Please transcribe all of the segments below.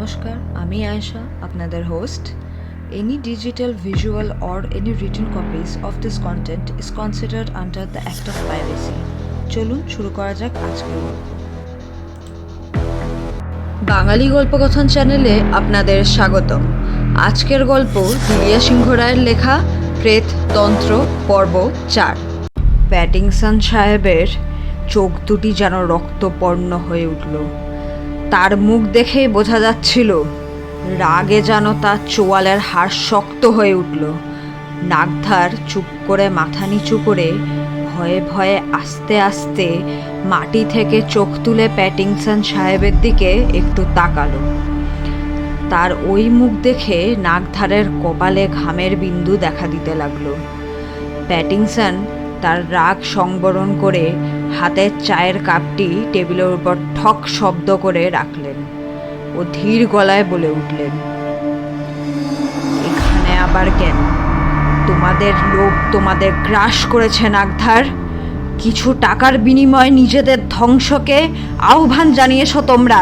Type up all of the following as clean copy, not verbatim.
নমস্কার, আমি আয়েশা, আপনাদের host. Any digital, visual, or any written copies of this content is considered under the Act of Piracy. চলুন শুরু করা যাক আজকের গল্প। বাঙালি গল্পকথন চ্যানেলে আপনাদের স্বাগতম। আজকের গল্প দিলিয়া সিংহ রায়ের লেখা প্রেততন্ত্র পর্ব 4। প্যাটিংসন সাহেবের চোখ দুটি যেন রক্তবর্ণ হয়ে উঠল। তার মুখ দেখেই বোঝা যাচ্ছিল রাগে যেন তার চোয়ালের হাড় শক্ত হয়ে উঠল। নাকধার চুপ করে মাথা নিচু করে ভয়ে ভয়ে আস্তে আস্তে মাটি থেকে চোখ তুলে প্যাটিংসন সাহেবের দিকে একটু তাকালো। তার ওই মুখ দেখে নাকধারের কপালে ঘামের বিন্দু দেখা দিতে লাগলো। প্যাটিংসন তার রাগ সংবরণ করে হাতের চায়ের কাপটি টেবিলের উপর ঠক শব্দ করে রাখলেন ও ধীর গলায় বলে উঠলেন, এখানে আবার কেন? তোমাদের লোভ তোমাদের গ্রাস করেছে নাকধার। কিছু টাকার বিনিময়ে নিজেদের ধ্বংসকে আহ্বান জানিয়েছ তোমরা।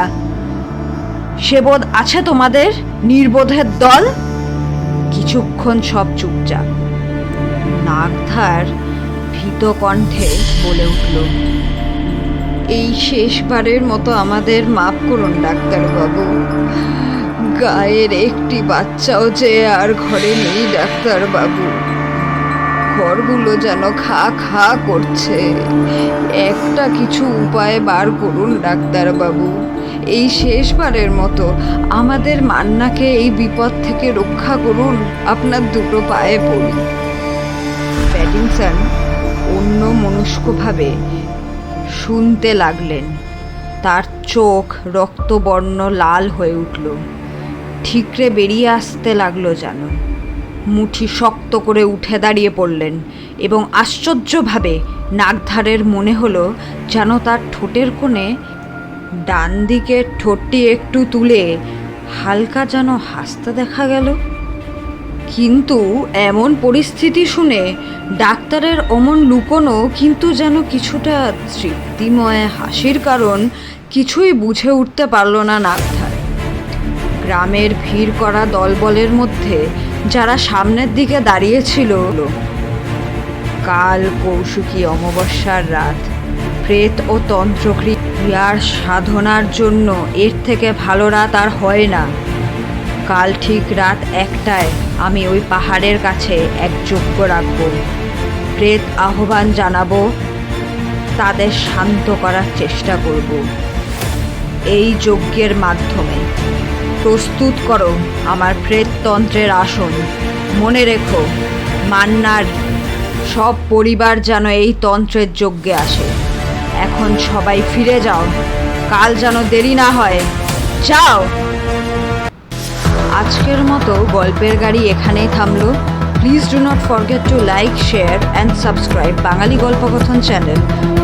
সে বোধ আছে তোমাদের, নির্বোধের দল? কিছুক্ষণ সব চুপচাপ। নাকধার ভীত কণ্ঠে বলে উঠল, এই শেষবারের মতো আমাদের মাফ করুন ডাক্তারবাবু। গায়ের একটি বাচ্চাও যে আর ঘরে নেই ডাক্তারবাবু। ঘরগুলো যেন খা খা করছে। একটা কিছু উপায় বার করুন ডাক্তারবাবু। এই শেষবারের মতো আমাদের মান্নাকে এই বিপদ থেকে রক্ষা করুন, আপনার দুটো পায়ে পড়ি। প্যাটিংসন অন্য মনস্কভাবে শুনতে লাগলেন। তার চোখ রক্তবর্ণ লাল হয়ে উঠল, ঠিকরে বেরিয়ে আসতে লাগলো যেন। মুঠি শক্ত করে উঠে দাঁড়িয়ে পড়লেন এবং আশ্চর্যভাবে নাকধারের মনে হলো যেন তার ঠোঁটের কোণে ডান দিকের ঠোঁটটি একটু তুলে হালকা যেন হাসতে দেখা গেল। কিন্তু এমন পরিস্থিতি শুনে ডাক্তারের অমন লুকোনো কিন্তু যেন কিছুটা তৃপ্তিময় হাসির কারণ কিছুই বুঝে উঠতে পারল না নাকধার। গ্রামের ভিড় করা দলবলের মধ্যে যারা সামনের দিকে দাঁড়িয়েছিল, কাল কৌশিকী অমাবস্যার রাত, প্রেত ও তন্ত্রক্রিয়ার সাধনার জন্য এর থেকে ভালো রাত আর হয় না। কাল ঠিক রাত 1টায় আমি ওই পাহাড়ের কাছে এক যজ্ঞ রাখব। প্রেত আহ্বান জানাবো, তাদের শান্ত করার চেষ্টা করব এই যজ্ঞের মাধ্যমে। প্রস্তুত করো আমার প্রেততন্ত্রের আসন। মনে রেখো, মান্নার সব পরিবার যেন এই তন্ত্রের যজ্ঞে আসে। এখন সবাই ফিরে যাও, কাল যেন দেরি না হয়। যাও। আজকের মতো গল্পের গাড়ি এখানেই থামলো। Please do not forget to like, share and subscribe Bangali Golpokothon channel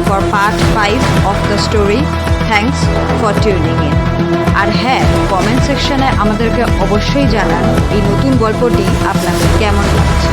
for part 5 of the story. Thanks for tuning in. আর হ্যাঁ, কমেন্ট সেকশনে আমাদেরকে অবশ্যই জানান এই নতুন গল্পটি আপনাদের কেমন লাগছে।